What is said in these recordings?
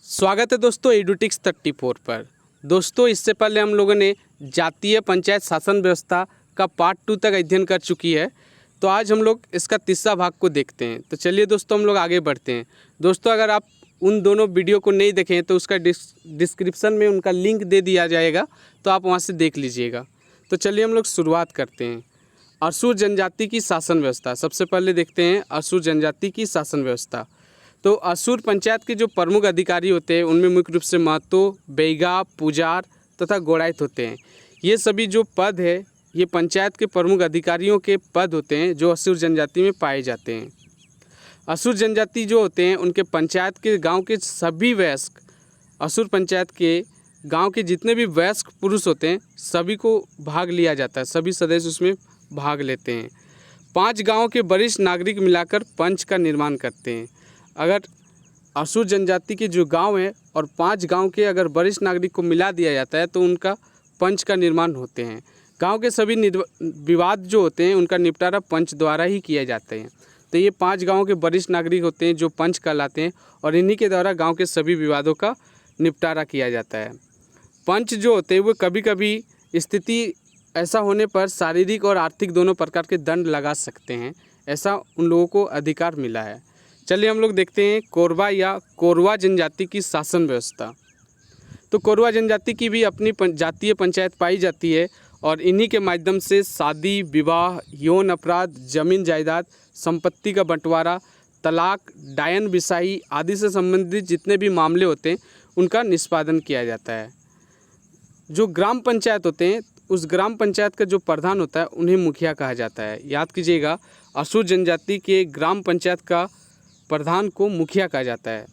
स्वागत है दोस्तों एडुटिक्स 34 पर। दोस्तों इससे पहले हम लोगों ने जातीय पंचायत शासन व्यवस्था का पार्ट 2 तक अध्ययन कर चुकी है। तो आज हम लोग इसका तीसरा भाग को देखते हैं। तो चलिए दोस्तों हम लोग आगे बढ़ते हैं। दोस्तों अगर आप उन दोनों वीडियो को नहीं देखें तो उसका डिस्क्रिप्शन में उनका लिंक दे दिया जाएगा, तो आप वहाँ से देख लीजिएगा। तो चलिए हम लोग शुरुआत करते हैं। असुर जनजाति की शासन व्यवस्था। सबसे पहले देखते हैं असुर जनजाति की शासन व्यवस्था। तो असुर पंचायत के जो प्रमुख अधिकारी होते हैं उनमें मुख्य रूप से महतो, बैगा, पुजार तथा गोड़ाइत होते हैं। ये सभी जो पद है ये पंचायत के प्रमुख अधिकारियों के पद होते हैं जो असुर जनजाति में पाए जाते हैं। असुर जनजाति जो होते हैं उनके पंचायत के गांव के सभी वयस्क, असुर पंचायत के गांव के जितने भी वयस्क पुरुष होते हैं सभी को भाग लिया जाता है, सभी सदस्य उसमें भाग लेते हैं। 5 गाँव के वरिष्ठ नागरिक मिलाकर पंच का निर्माण करते हैं। अगर असुर जनजाति के जो गांव है और 5 गांव के अगर वरिष्ठ नागरिक को मिला दिया जाता है तो उनका पंच का निर्माण होते हैं। गांव के सभी विवाद जो होते हैं उनका निपटारा पंच द्वारा ही किया जाते हैं। तो ये 5 गांव के वरिष्ठ नागरिक होते हैं जो पंच कहलाते हैं और इन्हीं के द्वारा गांव के सभी विवादों का निपटारा किया जाता है। पंच जो होते हैं वो कभी कभी स्थिति ऐसा होने पर शारीरिक और आर्थिक दोनों प्रकार के दंड लगा सकते हैं, ऐसा उन लोगों को अधिकार मिला है। चलिए हम लोग देखते हैं कोरवा या कोरवा जनजाति की शासन व्यवस्था। तो कोरवा जनजाति की भी अपनी जातीय पंचायत पाई जाती है और इन्हीं के माध्यम से शादी, विवाह, यौन अपराध, जमीन जायदाद, संपत्ति का बंटवारा, तलाक, डायन बिसाही आदि से संबंधित जितने भी मामले होते हैं उनका निष्पादन किया जाता है। जो ग्राम पंचायत होते हैं उस ग्राम पंचायत का जो प्रधान होता है उन्हें मुखिया कहा जाता है। याद कीजिएगा, असुर जनजाति के ग्राम पंचायत का प्रधान को मुखिया कहा जाता है।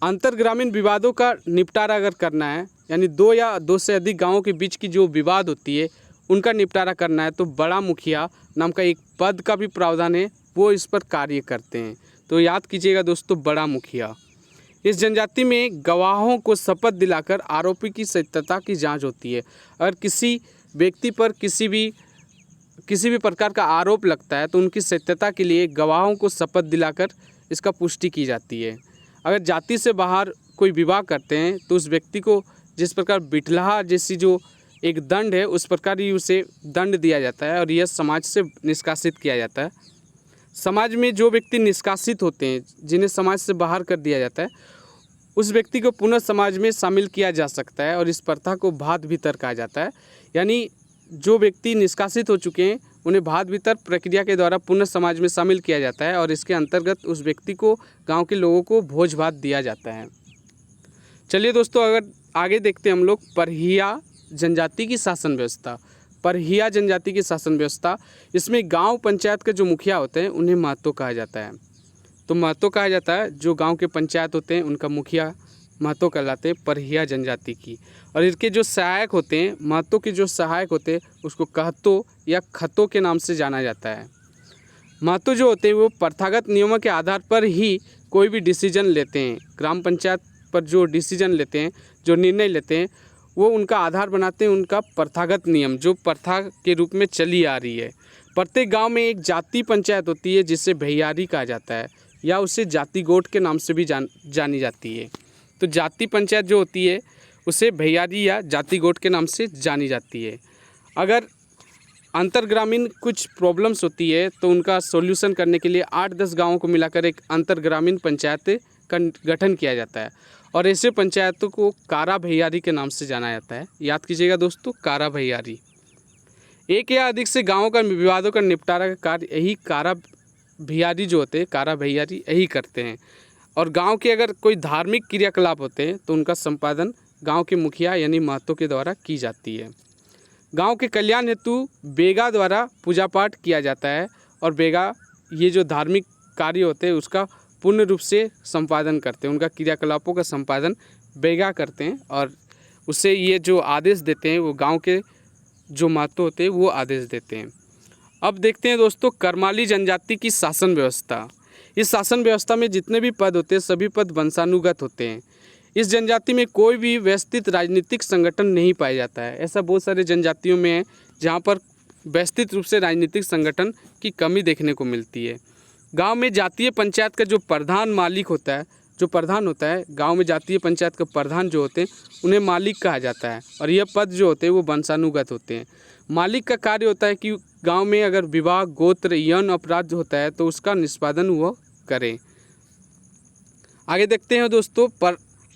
अंतर ग्रामीण विवादों का निपटारा अगर करना है, यानी 2 या 2 से अधिक गांवों के बीच की जो विवाद होती है उनका निपटारा करना है, तो बड़ा मुखिया नाम का एक पद का भी प्रावधान है, वो इस पर कार्य करते हैं। तो याद कीजिएगा दोस्तों, बड़ा मुखिया। इस जनजाति में गवाहों को शपथ दिलाकर आरोपी की सत्यता की जाँच होती है। अगर किसी व्यक्ति पर किसी भी प्रकार का आरोप लगता है तो उनकी सत्यता के लिए गवाहों को शपथ दिलाकर इसका पुष्टि की जाती है। अगर जाति से बाहर कोई विवाह करते हैं तो उस व्यक्ति को जिस प्रकार बिटलाहा जैसी जो एक दंड है उस प्रकार ही उसे दंड दिया जाता है और यह समाज से निष्कासित किया जाता है। समाज में जो व्यक्ति निष्कासित होते हैं, जिन्हें समाज से बाहर कर दिया जाता है, उस व्यक्ति को पुनः समाज में शामिल किया जा सकता है और इस प्रथा को भात भीतर कहा जाता है। यानी जो व्यक्ति निष्कासित हो चुके हैं उन्हें भात भीतर प्रक्रिया के द्वारा पुनः समाज में शामिल किया जाता है और इसके अंतर्गत उस व्यक्ति को गांव के लोगों को भोज भात दिया जाता है। चलिए दोस्तों अगर आगे देखते हैं हम लोग परहिया जनजाति की शासन व्यवस्था। परहिया जनजाति की शासन व्यवस्था, इसमें गांव पंचायत के जो मुखिया होते हैं उन्हें महतो कहा जाता है। तो महतो कहा जाता है, जो गाँव के पंचायत होते हैं उनका मुखिया महतो कहलाते हैं परहिया जनजाति की। और इनके जो सहायक होते हैं, महतो के जो सहायक होते हैं उसको कहतो या खतो के नाम से जाना जाता है। महतो जो होते हैं वो प्रथागत नियमों के आधार पर ही कोई भी डिसीजन लेते हैं। ग्राम पंचायत पर जो डिसीजन लेते हैं, जो निर्णय लेते हैं, वो उनका आधार बनाते हैं उनका प्रथागत नियम जो प्रथा के रूप में चली आ रही है। प्रत्येक गाँव में एक जाति पंचायत होती है जिसे भैयारी कहा जाता है या उसे जाति गोट के नाम से भी जानी जाती है। तो जाति पंचायत जो होती है उसे भैयारी या जाति गोट के नाम से जानी जाती है। अगर अंतर्ग्रामीण कुछ प्रॉब्लम्स होती है तो उनका सॉल्यूशन करने के लिए 8-10 गाँवों को मिलाकर एक अंतर्ग्रामीण पंचायत का गठन किया जाता है और ऐसे पंचायतों को कारा भैयारी के नाम से जाना जाता है। याद कीजिएगा दोस्तों, कारा भैयारी। एक या अधिक से गाँवों का विवादों का निपटारा का कार्य यही कारा भैयारी जो होते हैं, कारा भैयारी यही करते हैं। और गांव के अगर कोई धार्मिक क्रियाकलाप होते हैं तो उनका संपादन गांव के मुखिया यानी महतो के द्वारा की जाती है। गांव के कल्याण हेतु बेगा द्वारा पूजा पाठ किया जाता है और बेगा ये जो धार्मिक कार्य होते हैं उसका पूर्ण रूप से संपादन करते हैं, उनका क्रियाकलापों का संपादन बेगा करते हैं और उसे ये जो आदेश देते हैं वो गाँव के जो महतो होते हैं वो आदेश देते हैं। अब देखते हैं दोस्तों करमाली जनजाति की शासन व्यवस्था। इस शासन व्यवस्था में जितने भी पद होते हैं सभी पद वंशानुगत होते हैं। इस जनजाति में कोई भी व्यवस्थित राजनीतिक संगठन नहीं पाया जाता है। ऐसा बहुत सारे जनजातियों में है जहाँ पर व्यवस्थित रूप से राजनीतिक संगठन की कमी देखने को मिलती है। गांव में जातीय पंचायत का जो प्रधान मालिक होता है, जो प्रधान होता है, गांव में जातीय पंचायत का प्रधान जो होते हैं उन्हें मालिक कहा जाता है। और यह पद जो होते हैं वो वंशानुगत होते हैं। मालिक का कार्य होता है कि गांव में अगर विवाह, गोत्र, यौन अपराध होता है तो उसका निष्पादन वो करें। आगे देखते हैं दोस्तों,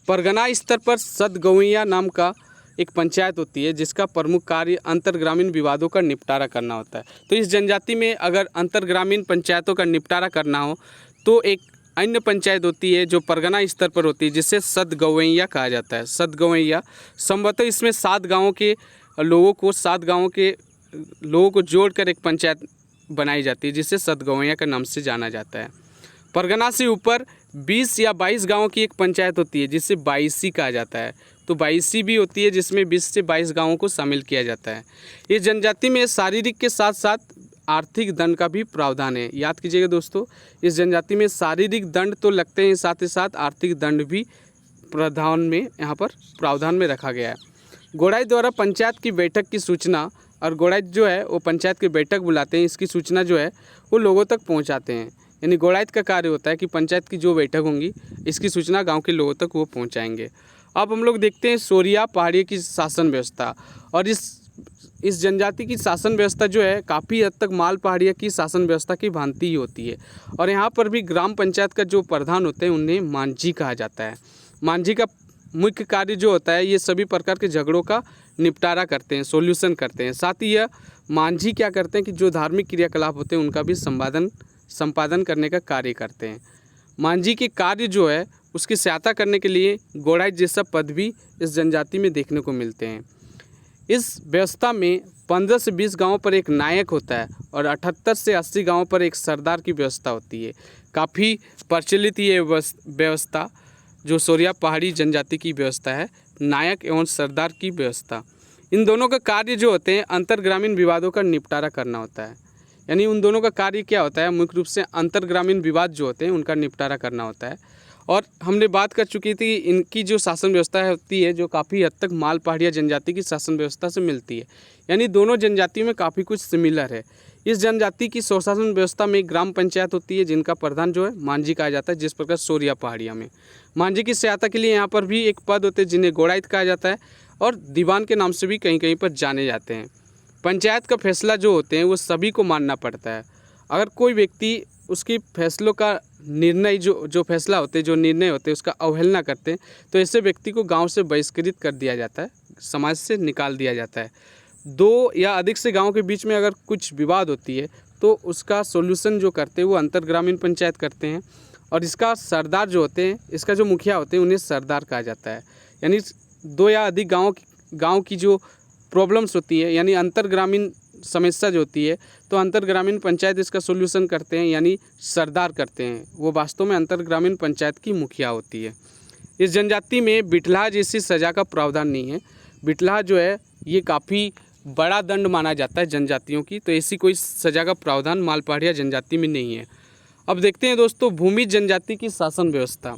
परगना स्तर पर सदगवैया नाम का एक पंचायत होती है जिसका प्रमुख कार्य अंतर्ग्रामीण विवादों का निपटारा करना होता है। तो इस जनजाति में अगर अंतर्ग्रामीण पंचायतों का निपटारा करना हो तो एक अन्य पंचायत होती है जो परगना स्तर पर होती है जिसे सदगवैया कहा जाता है। सदगवैया संभवतः इसमें 7 गाँवों के लोगों को जोड़कर एक पंचायत बनाई जाती है जिसे सदगवैया के नाम से जाना जाता है। परगना से ऊपर 20 या 22 गाँवों की एक पंचायत होती है जिसे 22सी कहा जाता है। तो 22सी भी होती है जिसमें 20 से 22 गाँवों को शामिल किया जाता है। इस जनजाति में शारीरिक के साथ साथ आर्थिक दंड का भी प्रावधान है। याद कीजिएगा दोस्तों, इस जनजाति में शारीरिक दंड तो लगते हैं, साथ ही साथ आर्थिक दंड भी प्रावधान में रखा गया है। गोड़ाई द्वारा पंचायत की बैठक की सूचना, और गोड़ाई जो है वो पंचायत की बैठक बुलाते हैं, इसकी सूचना जो है वो लोगों तक पहुँचाते हैं। यानी गोड़ाइत का कार्य होता है कि पंचायत की जो बैठक होंगी इसकी सूचना गांव के लोगों तक वो पहुंचाएंगे। अब हम लोग देखते हैं सोरिया पहाड़ी की शासन व्यवस्था। और इस जनजाति की शासन व्यवस्था जो है काफ़ी हद तक माल पहाड़िया की शासन व्यवस्था की भांति ही होती है। और यहाँ पर भी ग्राम पंचायत का जो प्रधान होते हैं उन्हें मांझी कहा जाता है। मांझी का मुख्य कार्य जो होता है ये सभी प्रकार के झगड़ों का निपटारा करते हैं, सॉल्यूशन करते हैं। साथ ही यह मांझी क्या करते हैं कि जो धार्मिक क्रियाकलाप होते हैं उनका भी संपादन करने का कार्य करते हैं। मांझी के कार्य जो है उसकी सहायता करने के लिए गोड़ाई जैसा पद भी इस जनजाति में देखने को मिलते हैं। इस व्यवस्था में 15 से 20 गांवों पर एक नायक होता है और 78 से 80 गांवों पर एक सरदार की व्यवस्था होती है। काफ़ी प्रचलित ये व्यवस्था जो सोरिया पहाड़ी जनजाति की व्यवस्था है, नायक एवं सरदार की व्यवस्था। इन दोनों का कार्य जो होते हैं अंतर्ग्रामीण विवादों का निपटारा करना होता है। यानी उन दोनों का कार्य क्या होता है, मुख्य रूप से अंतर्ग्रामीण विवाद जो होते हैं उनका निपटारा करना होता है। और हमने बात कर चुकी थी इनकी जो शासन व्यवस्था होती है जो काफ़ी हद तक माल पहाड़िया जनजाति की शासन व्यवस्था से मिलती है। यानी दोनों जनजातियों में काफ़ी कुछ सिमिलर है। इस जनजाति की स्वशासन व्यवस्था में ग्राम पंचायत होती है जिनका प्रधान जो है मांझी कहा जाता है, जिस प्रकार सोरिया पहाड़िया में मांझी की सहायता के लिए यहाँ पर भी एक पद होते हैं जिन्हें गोड़ाइत कहा जाता है और दीवान के नाम से भी कहीं कहीं पर जाने जाते हैं। पंचायत का फैसला जो होते हैं वो सभी को मानना पड़ता है। अगर कोई व्यक्ति उसकी फैसलों का निर्णय जो फैसला होते हैं, जो निर्णय होते हैं उसका अवहेलना करते हैं तो ऐसे व्यक्ति को गांव से बहिष्कृत कर दिया जाता है, समाज से निकाल दिया जाता है। 2 या अधिक से गांव के बीच में अगर कुछ विवाद होती है तो उसका सॉल्यूशन जो करते हैं वो अंतर्ग्रामीण पंचायत करते हैं। और इसका सरदार जो होते हैं, इसका जो मुखिया होते हैं उन्हें सरदार कहा जाता है। यानी 2 या अधिक गाँव की जो प्रॉब्लम्स होती है यानी अंतर्ग्रामीण समस्या जो होती है तो अंतर्ग्रामीण पंचायत इसका सॉल्यूशन करते हैं, यानी सरदार करते हैं। वो वास्तव में अंतर्ग्रामीण पंचायत की मुखिया होती है। इस जनजाति में बिटलाह जैसी सज़ा का प्रावधान नहीं है। बिटलाह जो है ये काफ़ी बड़ा दंड माना जाता है जनजातियों की, तो ऐसी कोई सज़ा का प्रावधान मालपहाड़िया जनजाति में नहीं है। अब देखते हैं दोस्तों भूमि जनजाति की शासन व्यवस्था।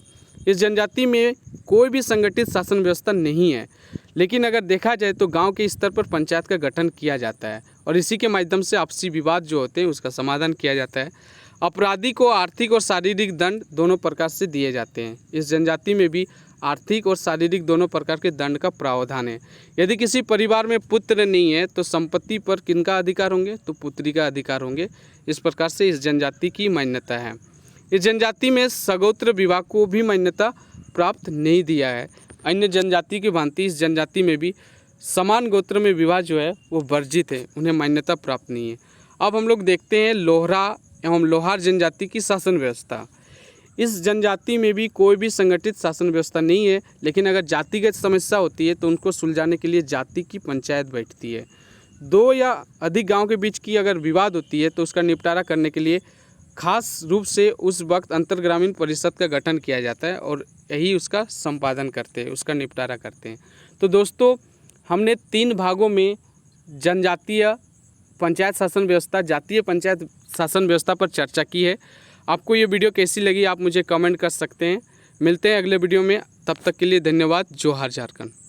इस जनजाति में कोई भी संगठित शासन व्यवस्था नहीं है, लेकिन अगर देखा जाए तो गांव के स्तर पर पंचायत का गठन किया जाता है और इसी के माध्यम से आपसी विवाद जो होते हैं उसका समाधान किया जाता है। अपराधी को आर्थिक और शारीरिक दंड दोनों प्रकार से दिए जाते हैं। इस जनजाति में भी आर्थिक और शारीरिक दोनों प्रकार के दंड का प्रावधान है। यदि किसी परिवार में पुत्र नहीं है तो संपत्ति पर किनका अधिकार होंगे, तो पुत्री का अधिकार होंगे। इस प्रकार से इस जनजाति की मान्यता है। इस जनजाति में सगोत्र विवाह को भी मान्यता प्राप्त नहीं दिया है। अन्य जनजाति की भांति इस जनजाति में भी समान गोत्र में विवाह जो है वो वर्जित है, उन्हें मान्यता प्राप्त नहीं है। अब हम लोग देखते हैं लोहरा एवं लोहार जनजाति की शासन व्यवस्था। इस जनजाति में भी कोई भी संगठित शासन व्यवस्था नहीं है, लेकिन अगर जातिगत समस्या होती है तो उनको सुलझाने के लिए जाति की पंचायत बैठती है। 2 या अधिक गांव के बीच की अगर विवाद होती है तो उसका निपटारा करने के लिए खास रूप से उस वक्त अंतर्ग्रामीण परिषद का गठन किया जाता है और यही उसका संपादन करते हैं, उसका निपटारा करते हैं। तो दोस्तों हमने 3 भागों में जनजातीय पंचायत शासन व्यवस्था, जातीय पंचायत शासन व्यवस्था पर चर्चा की है। आपको ये वीडियो कैसी लगी आप मुझे कमेंट कर सकते हैं। मिलते हैं अगले वीडियो में, तब तक के लिए धन्यवाद। जोहार झारखंड।